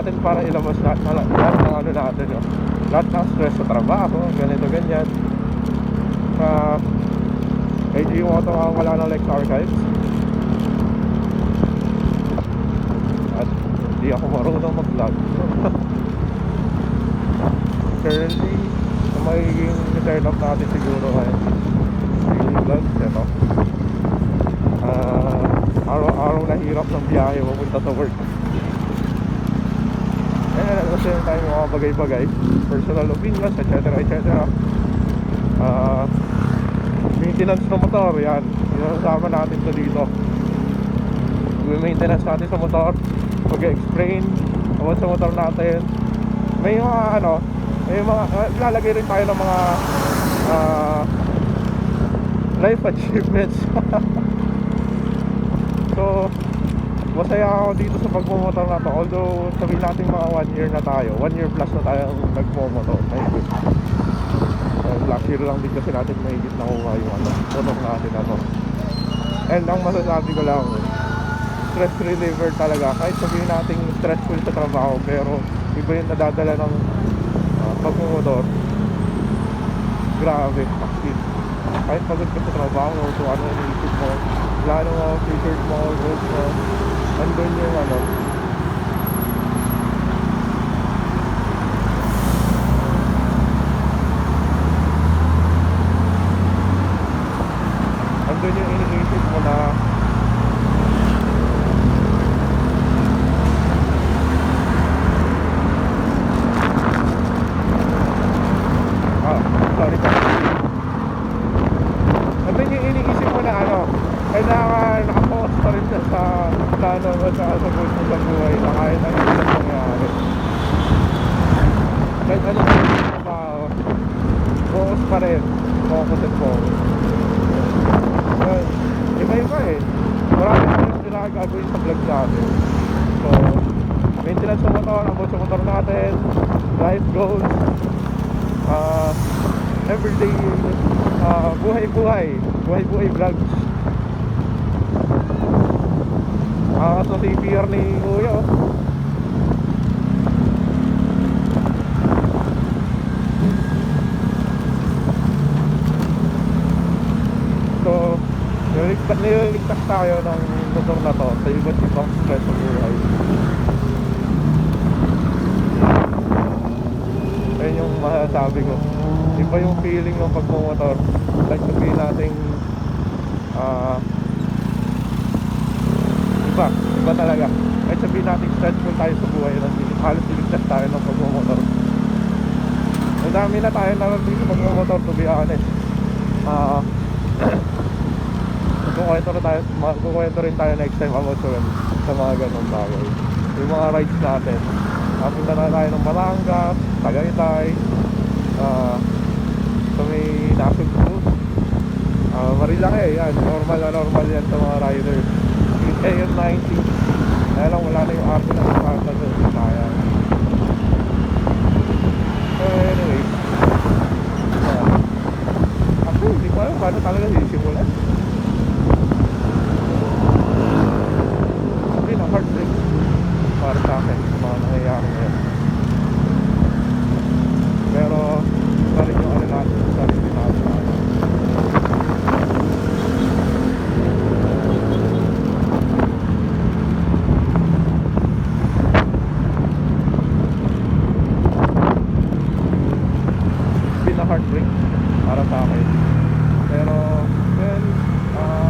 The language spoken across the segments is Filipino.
natin para ilabas lahat ng ano natin, no? Lahat ng stress sa trabaho, ganito, ganyan. Medyo yung auto wala ng Lex Archives. At hindi ako marunong mag-vlog. Currently, ang magiging turn up natin siguro ay daily vlogs, ito. Araw-araw na hirap ng biyahe papunta sa work. Kasi tayo mga bagay-bagay, personal opinions, etc. etc. Maintenance ng motor, yan. Sinasama natin to dito. Maintenance natin sa motor, mag-explain about sa motor natin. May mga ano, may mga lalagay rin tayo ng mga life achievements. So masaya ako dito sa pagmumotor na to. Although sabihin natin mga 1 year na tayo, 1 year plus na tayo nagmumotor. Last year lang din kasi natin mahigit nakuha yung ano, motor natin na to. And ang masasabi ko lang, stress reliever talaga. Kahit sabihin natin stressful sa trabaho, pero iba yung nadadala ng pagmumotor. Grabe, actually. Kahit pagod ka sa trabaho, so ano yung iisip mo, plano mo, features mo, goals mo, andun yung ano, andun yung iniisip mo na sorry pa. Andun yung iniisip mo na ano, ay nakapost pa rin siya sa plano mo sa goals mo sa buhay na kahit ano yung nangyari. Kahit ano yung trabaho, focus pa rin, focus and focus. Iba-iba eh. Marami tayong ginagagawin sa vlog natin. So, maintenance sa motor, about sa motor natin, life goals, everyday, buhay-buhay vlogs. So CPR ni Kuya, oh. So nililigtas tayo ng motor na to sa iba't ibang stress sa buhay. Ayun yung masasabi ko. Iba yung feeling ng pagmumotor. Like sabihin natin iba talaga. Kahit sabihin natin stressful tayo sa buhay, halos niligtas tayo ng pagmumotor. Ang dami na tayo narating sa pagmumotor, to be honest. Magkukwento rin tayo next time about sa mga ganong bagay. Yung mga rides natin, punta na tayo ng Batangas, Tagaytay, sa may Nasugbu, Marilaki, yan, normal yan sa mga riders. Yung AN90, kaya lang wala na yung RP na Sparta doon, kaya. So anyway, ako hindi ko alam paano talaga sisimulan. Heartbreak para sa akin mga nangyayari ngayon. Pero pa rin yung ano natin sa sarili natin. Heartbreak para sa akin. Pero well,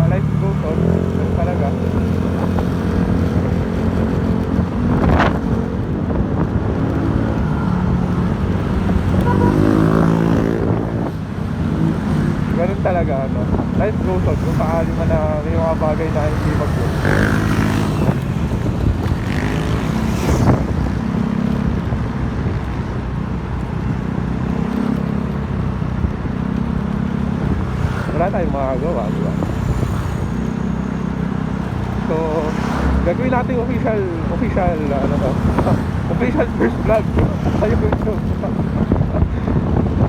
life goes on. Pero talaga ganun talaga, ano, life goes on. Kung sakali man na may mga bagay na hindi mag-go, wala tayong magagawa, diba? So gagawin natin official ano to official first vlog sa YouTube.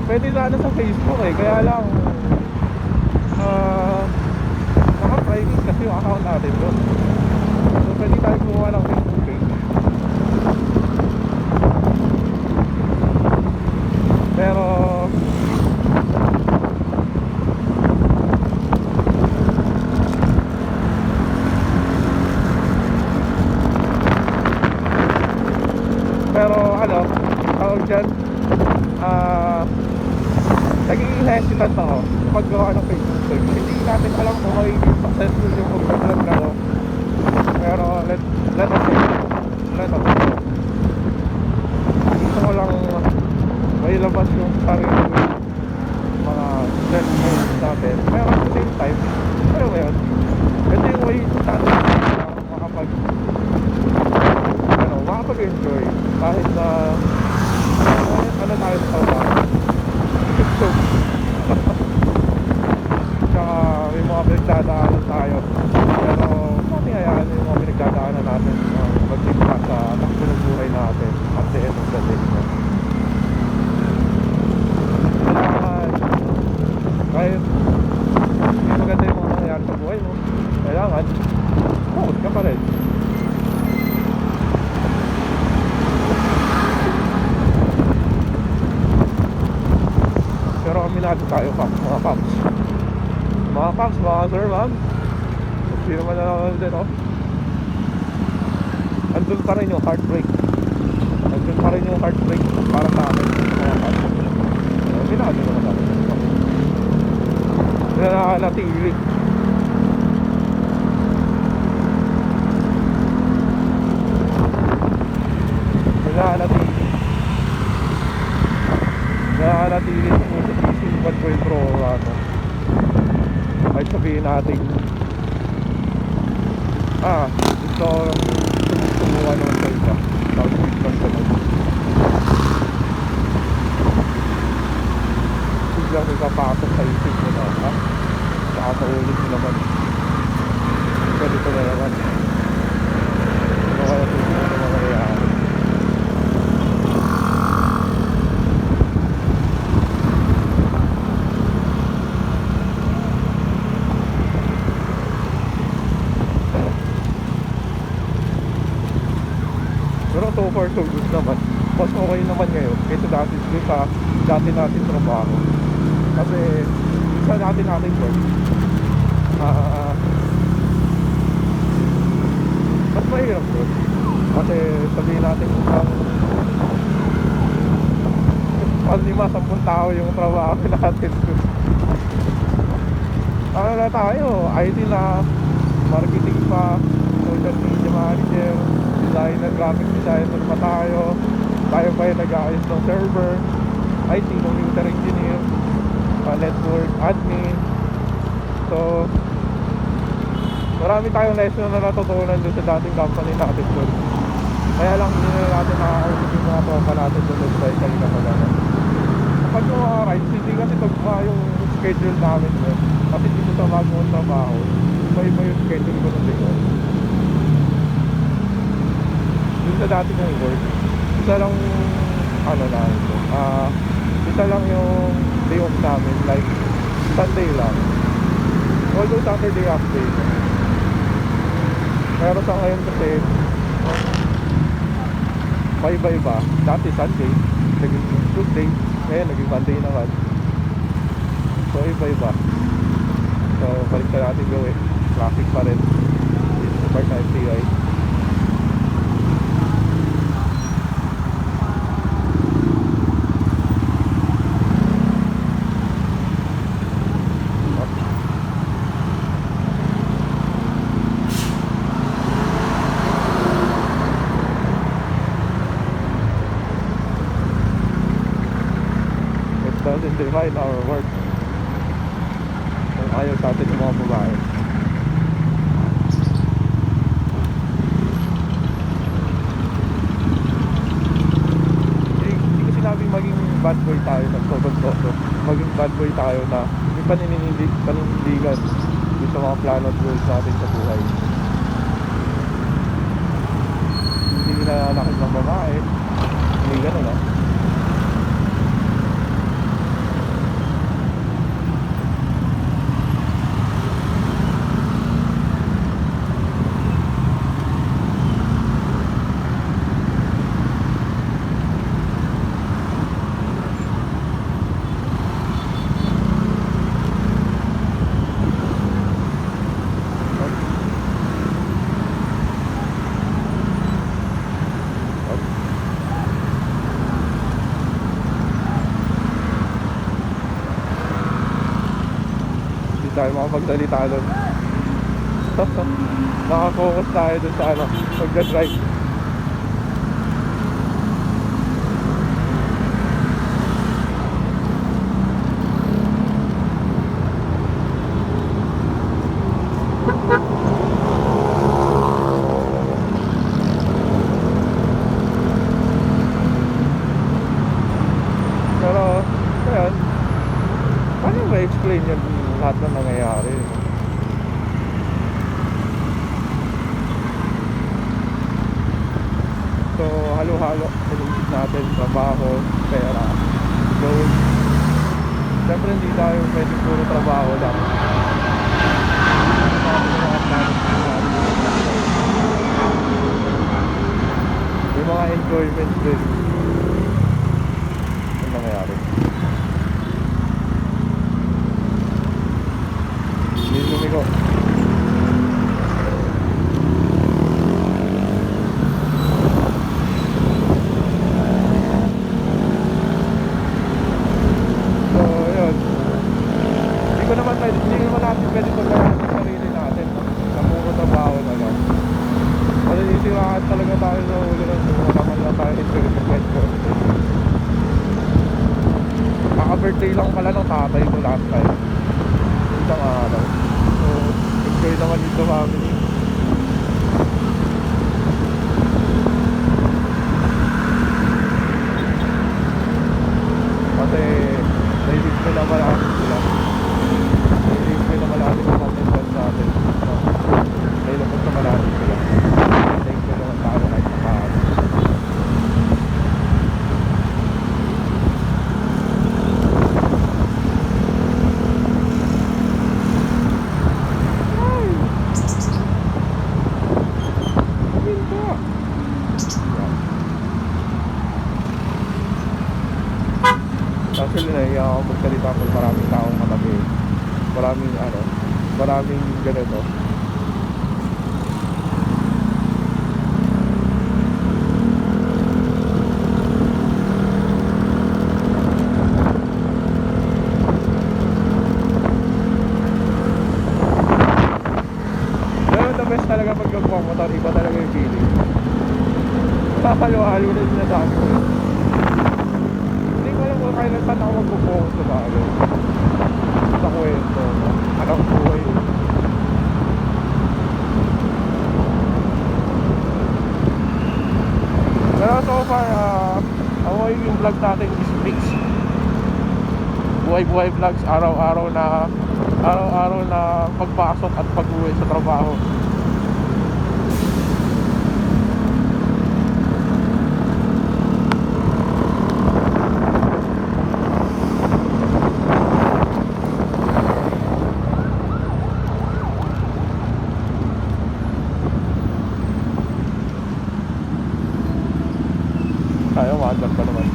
Pwede sana sa Facebook eh, kaya lang naka-private kasi yung account natin doon. So pwede tayo kumuha ng Facebook page. ah, naging hesitant ako sa paggawa ng Facebook page. Hindi natin alam kung magiging successful yung pag-vlog na ako. Pero let us see. Let us see. Gusto ko lang may labas yung sarili ko mga self-made natin. Pero at the same time, ano ba yun? Ito yung way natin na makapag-enjoy kahit na ano tayo sa trabaho. So, tsaka may mga pinagdadaanan tayo. Pero mamayayaan yung mga pinagdadaanan natin magsimula sa takbo ng buhay natin at the end of the day. Kahit hindi maganda yung mga nangyari sa buhay mo, kailangan focus ka pa rin. Pero aminado tayo Paps, mga Paps, mga sir, ma'am, hindi naman na naman din, oh. Andun pa rin yung heartbreak para sa akin, mga Paps. Aminado naman natin nananatili. Nananatili sa isipan ko yung ano, ay sabihin natin gusto tumuha naman sa iba tapos biglang ganun biglang nagpapasok sa isip mo na saka sa ulit mo naman ganito na naman ano kaya susunod na mangyayari. Pero so far so good naman. Mas okay naman ngayon kaysa dati natin trabaho. Kasi sa dati natin work mas mahirap bro. Kasi sabihin natin pag 5-10 tao yung trabaho natin. Ano na tayo? IT na, marketing pa, social media manager, designer, graphic designer pa tayo pa yung nag-aayos ng server, IT, computer engineer, network admin. So marami tayong lesson na natutunan doon sa dating company natin doon. Kaya lang hindi na natin nakakausap yung mga tropa natin doon sa Italy na magana. Kapag yung mga rides, hindi kasi tagma yung schedule namin doon. Kasi dito sa bagong trabaho, iba yung schedule ko ng likod. Dun sa dati kong work, isa lang isa lang yung day off namin, like Sunday lang. Although Saturday half day. Pero sa ngayon kasi iba-iba. Dati Sunday, naging Tuesday, ngayon naging Monday naman. So iba-iba. So balik na natin gawin. Traffic pa rin. Part na FTI. Doesn't define our work. Kung ayaw sa atin yung mga babae. Hindi ko sinabing maging bad boy tayo ng todo-todo. Maging bad boy tayo na may paninindigan sa mga plano at goals natin sa buhay. Hindi nananakit ng babae. Hindi gano'n ah. tayo makapagsalita doon. Nakafocus tayo doon sa ano, pagka-drive. Pero, ayun, paano ba explain yun lahat na nangyayari? So, halo-halo nag-isip natin, trabaho, pera. So, siyempre hindi tayo pwede puro trabaho lang. May mga enjoyment din. Ano nangyayari? Hindi lumigo. Hindi naman natin pwede pagkakaan sa sarili natin na puro trabaho na lang. Masisiraan talaga tayo sa ulo ng wala naman lang tayo experiment ko. Kaka-birthday lang pala ng tatay ko last time. Isang araw. So, enjoy naman dito family. Kasi naisip ko naman ako sila. Naisip ko naman natin yung pamilyan natin. May lupot naman natin sila. Naisip ko naman tayo kahit sa paano. Actually, nahiya ako magsalita kung maraming taong katabi. Maraming ganito. Pero the best talaga pag nagmamotor, iba talaga yung feeling. Halo-halo na sinasabi ko. Kung kailan saan ako magpo-focus sa bagay sa kwento, anong buhay. Pero so far, ako yung vlog natin is mix. Buhay-buhay vlogs, araw-araw na pagpasok at pag-uwi sa trabaho. Tayo, maandar pa naman.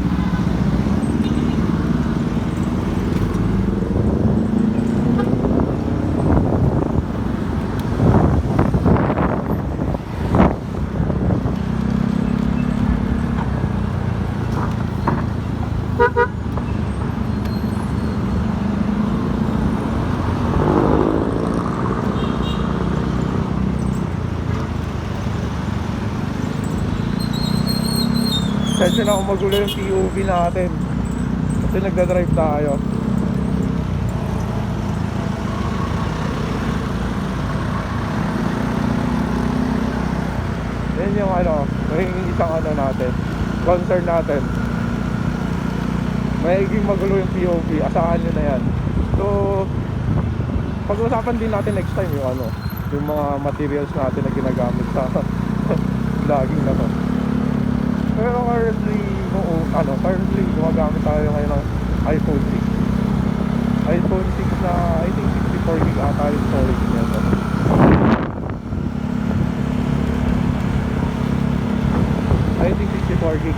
Medyo na magulo yung POV natin kasi nagdadrive tayo. Yan yung yung isang natin, concern natin. Mayiging magulo yung POV, asahan nyo na yan. So, pag-usapan din natin next time yung mga materials natin na ginagamit sa vlogging na to. Pero currently gumagamit tayo ngayon ng iPhone 6. iPhone 6 na I think 64 gig ata yung storage niya. I think 64 gig.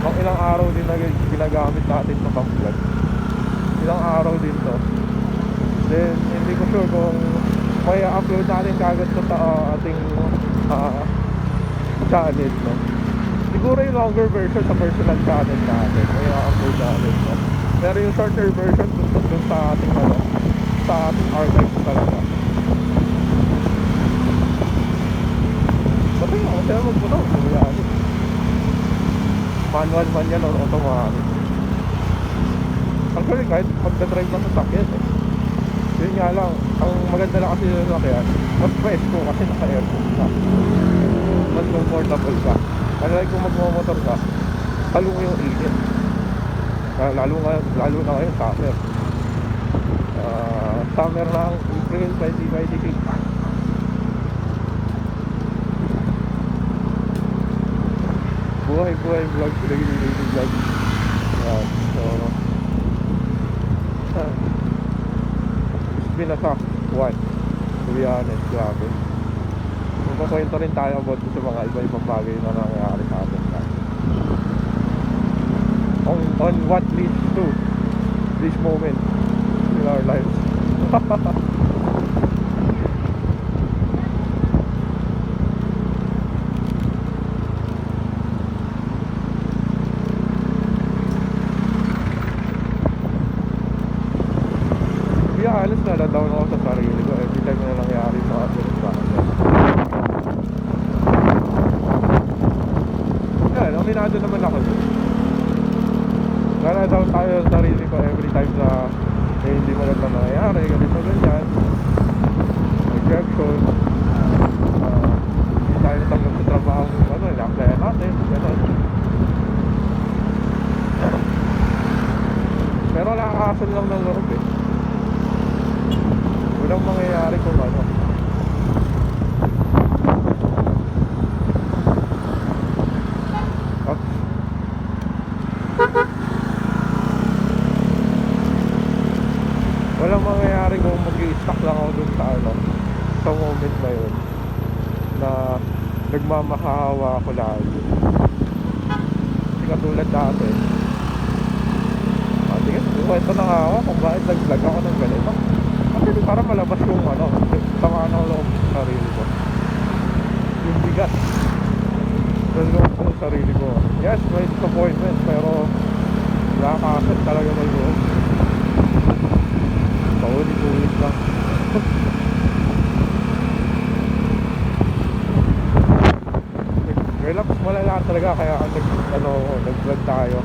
Pang ilang araw din na ginagamit natin sa pang-vlog. Ilang araw din to. Then hindi ko sure kung may upload natin kagad sa ating channel, no? Siguro yung longer version sa personal channel natin may upload natin, no? Pero yung shorter version dun sa ating sa ating archives talaga. Kasi nga, kasi naman magbuto, yan. Manual man yan or automatic. Actually, kahit pagdadrive ng sasakyan eh. Yun nga lang, ang maganda lang kasi yung sasakyan, mas presko kasi naka-aircon ka. Mas comfortable ka. Kaya kung magmamotor ka, talo mo yung init. Lalo na ngayon, summer. Summer ng April 2026. Buhay vlog, daily vlog. So it's been a tough one, to be honest. Grabe. Magpakwento rin tayo about sa mga iba-ibang bagay na nangyayari sa atin on what leads to this moment in our lives. Honest, naladown ako sa sarili ko every time na nangyari mga ganun sa akin. Yan, aminado naman ako dun. Naladown tayo sa sarili ko every time na hindi maganda nangyayari, ganito ganyan, rejection, hindi tayo natanggap sa trabaho, ina-applyan natin, gano'n. Pero nakakasan lang ng loob eh. Walang mangyayari kung ano. Walang mangyayari kung mag-i-stuck lang ako dun sa ano, sa moment na yun na nagmamakahawa ako lagi. Hindi katulad dati. Sige, kwento na nga ako kung bakit nag-vlog ako ng ganito. Kasi para malabas yung ano, sama ng loob sa sarili ko, yung bigat sa loob ko sa sarili ko. Yes, may disappointment, pero nakakasad talaga ng loob. Paulit-ulit lang. Relax malala talaga, kaya nag-vlog tayo.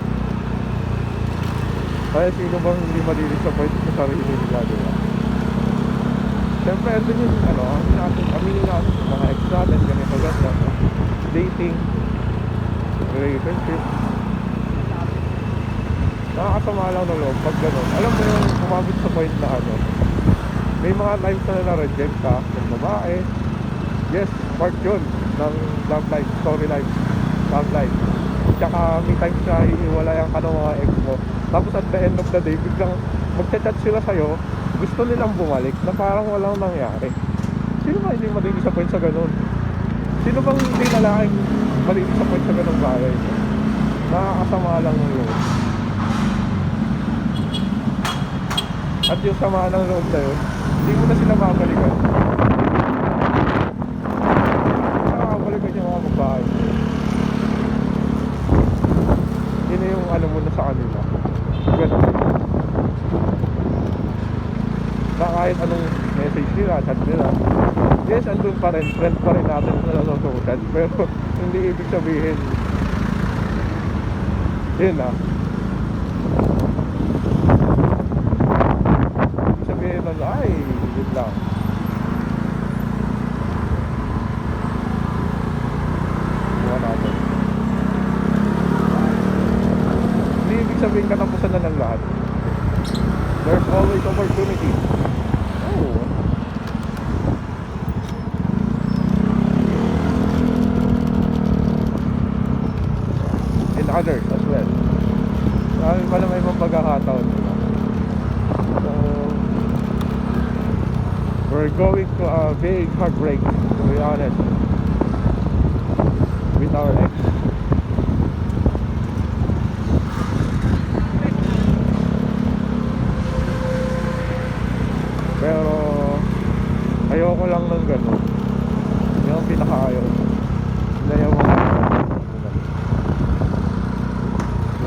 Kaya sino bang hindi madidisappoint sa sarili nila, diba? Siyempre, ito yung aminin natin mga ex natin, ganito ganyan, dating, relationship. Nakakasama lang ng loob pag gano'n. Alam mo yung kumabit sa point na may mga times na na-reject ka ng babae. Yes, part yun ng love life, story life, love life. Tsaka may times na hihiwalayan ka ng mga ex mo. Tapos at the end of the day, biglang magchat-chat sila sa'yo, gusto nilang bumalik na parang walang nangyari. Sino ba hindi madidisappoint sa ganun? Sino bang hindi lalaking madidisappoint sa ganung bagay? Nakakasama lang ng loob. At yung sama ng loob na yun, hindi mo na sila mabalikan. Nakakabalikan yung mga babae. Yun na yung ano mo na sa kanila. Ganun. Na kahit anong message nila, chat nila, yes, andun pa rin, friend pa rin natin sa social, pero hindi ibig sabihin yun na ibig sabihin na ay, yun lang. Buwan natin, hindi ibig sabihin katapusan na ng lahat. There's always opportunity. Oh. In others as well. Marami pala may mga pagkakataon. So, we're going to a big heartbreak, to be honest, with our ex. Pero ayoko lang ng gano'n. Yung ang pinakaayaw. Ayaw mo.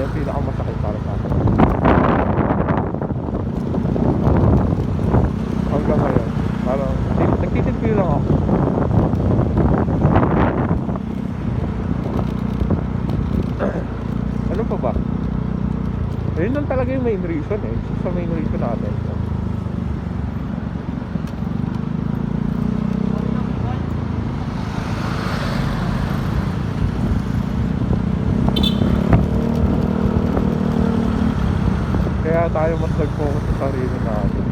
Yung pinakamasakit para sa akin. talaga yung main reason eh. Sa main reason natin. Kaya tayo mas nag-focus sa sarili natin.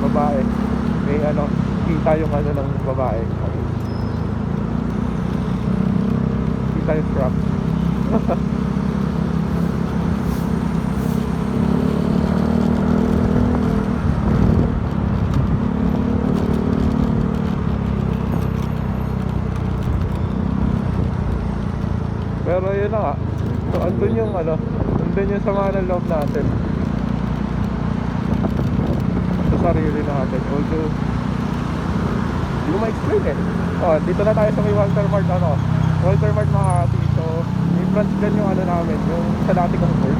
Babae, may ano, kita yung ano ng babae, kita yung strap. Pero yun na nga, so andun yung ano, andun yung sama ng loob natin sarili natin. Although hindi ko ma-explain eh. Oh, dito na tayo sa may Walter Mart ano. Walter Mart Makati. So may branch dyan yung ano namin, yung sa dati kong work.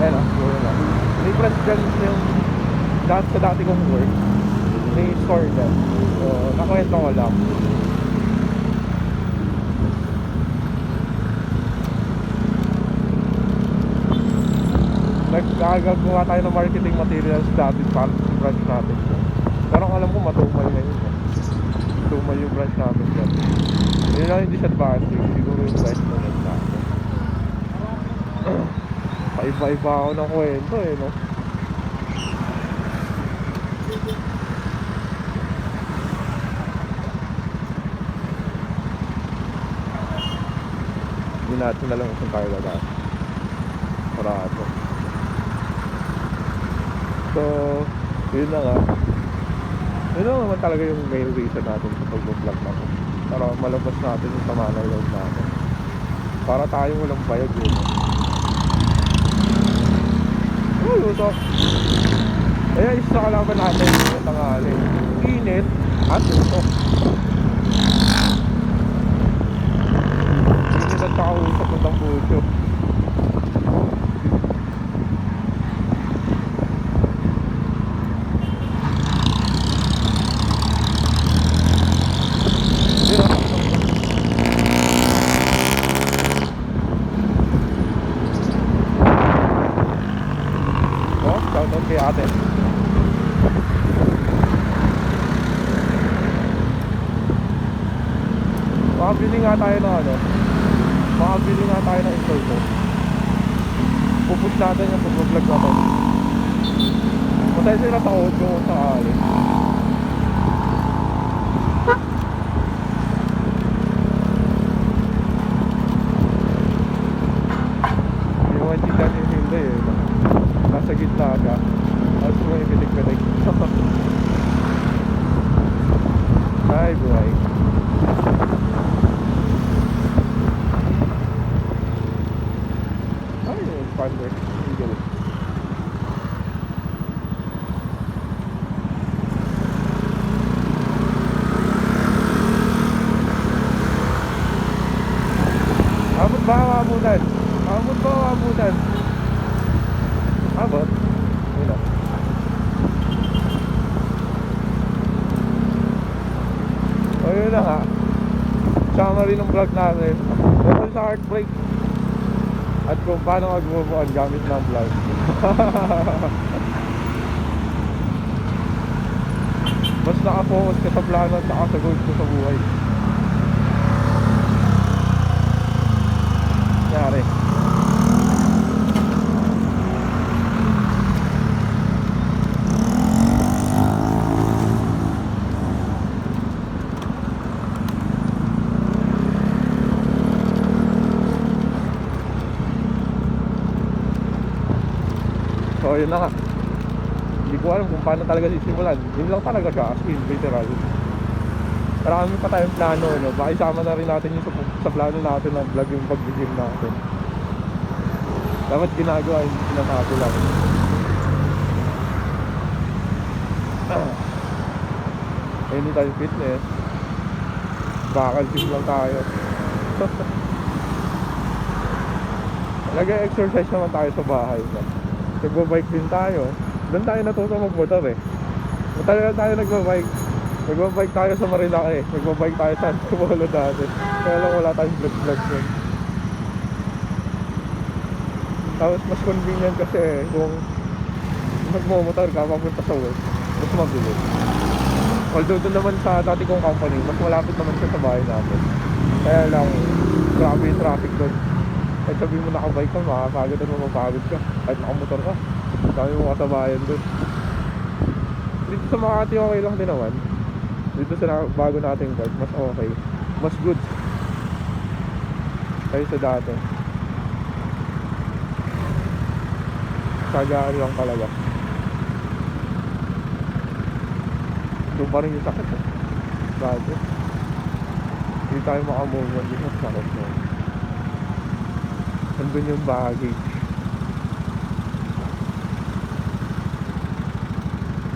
Ayan ah, yun lang. May branch dyan yung sa dati kong work. May store dyan. So nakwento ko lang. Nagkagagawa tayo ng marketing materials dati para sa branch natin. Pero alam ko matumal na yun. Matumal yung branch natin dyan. Yun lang yung disadvantage. Siguro yung price na yun natin. Paiba-iba ako ng kwento eh, no? Hindi natin na lang kung tayo laga. Parado. So, yun na nga. Yun na naman talaga yung main reason natin sa pag-vlog natin. Para malabas natin yung sama ng loob natin. Para tayo walang bayad yun. Oh, luto. Kaya isa kalaban natin yung tangali. Init at luto. Init at kakausap ng tambucho. Kay ate. Makabili nga tayo ng ano. Makabili nga tayo ng inverter. Pupush natin yung pag-vlog natin. Matay sila sa audio sa ali. Yung mga chika ni Hilda eh. Nasa gitna ka. Tapos mo ipitik-pitik. Ay buhay. Ay yung expander. Eagle. Abot ba ang abutan? Abot ba ang abutan? Abot? Wala. O yun na nga. Summary ng vlog natin. Tungkol sa heartbreak. At kung paano mag-move on gamit ng vlog. Mas nakafocus ka sa plano at saka sa goals ko sa buhay. Nangyari. So yun na nga. Hindi ko alam kung paano talaga sisimulan. Yun lang talaga siya as in literal. Marami pa tayong plano, no? Baka isama na rin natin yung sa plano natin ng vlog yung pag-gym natin. Dapat ginagawa, hindi sinasabi lang. Anytime fitness. Bakal gym lang tayo. Nag-exercise naman tayo sa bahay. Nagbo-bike din tayo. Doon tayo natuto magmotor eh. Matagal na tayo nagbabike. Nagbabike tayo sa Marilaki. Nagbabike tayo sa Antipolo dati. Kaya lang wala tayong vlog yun. Tapos mas convenient kasi kung magmomotor ka papunta sa work, mas mabilis. Although doon naman sa dati kong company, mas malapit naman siya sa bahay namin. Kaya lang, grabe yung traffic doon. Kahit sabihin mo nakabike ka, makakagad at mapapagod ka. Kahit nakamotor ka, dami mo kasabayan doon. Dito sa Makati okay lang din naman. Dito sa bago nating bike, mas okay. Mas good kaysa sa dati. Sagaan lang talaga. Doon pa rin yung sakit eh. Dati hindi tayo makamove on. Hindi mas sakit mo. Nandun yung baggage.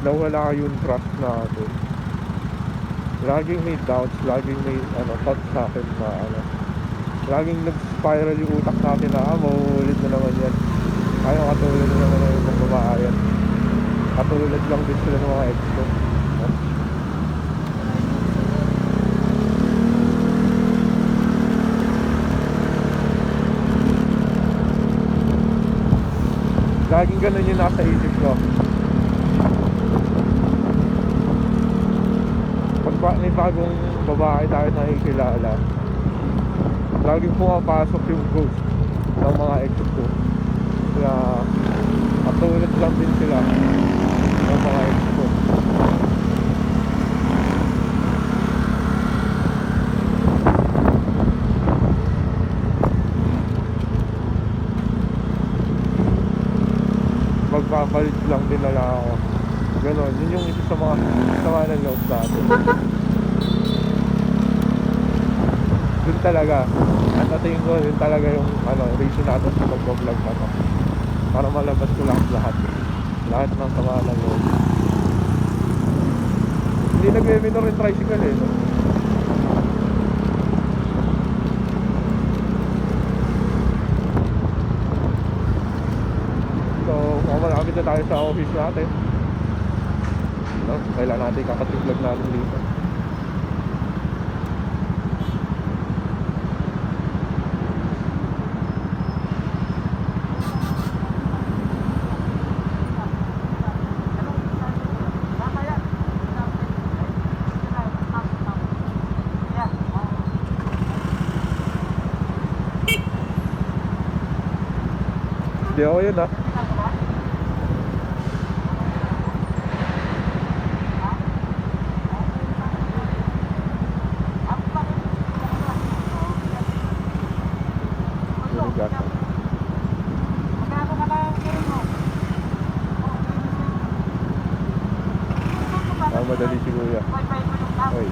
Nawala yung trust natin. Laging may doubts, laging may thoughts sa akin na laging nag-spiral yung utak natin na mauulit na naman yan. Ayaw katulad na naman yung mga babayan. Katulad lang din sila ng mga ex ko. Laging ganun yung nasa isip ko. Pag may bagong babae tayo nakikilala, laging pumapasok yung ghost ng mga ex ko. Kaya katulad lang din sila ng mga ex ko. Magpapalit lang din nila ako. Ganon, yun yung isa sa mga sama ng loob natin. Yun talaga. At sa tingin ko, yun talaga yung reason natin sa mag-vlog na to. Para malabas ko lang lahat. Lahat ng sama ng loob. Hindi nag-minor yung tricycle eh. No? So, malapit na tayo sa office natin. Kailan natin kakatiblog natin dito. Hindi ako yun ah. Madali si Kuya. Oy.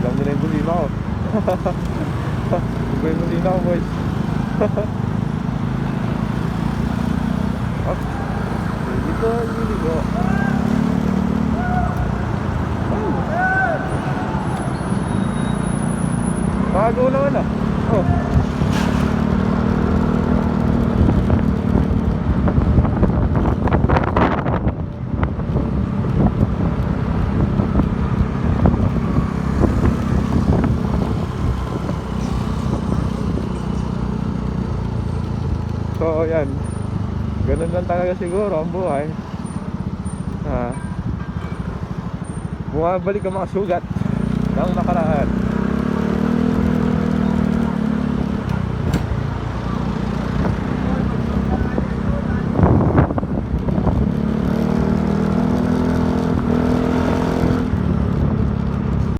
Alam nyo na yung bulina ko. Iba yung bulina ko, boys. Dito, dito. Bago naman ah. Oh. So yan, ganun lang talaga siguro ang buhay. Bumabalik ang mga sugat.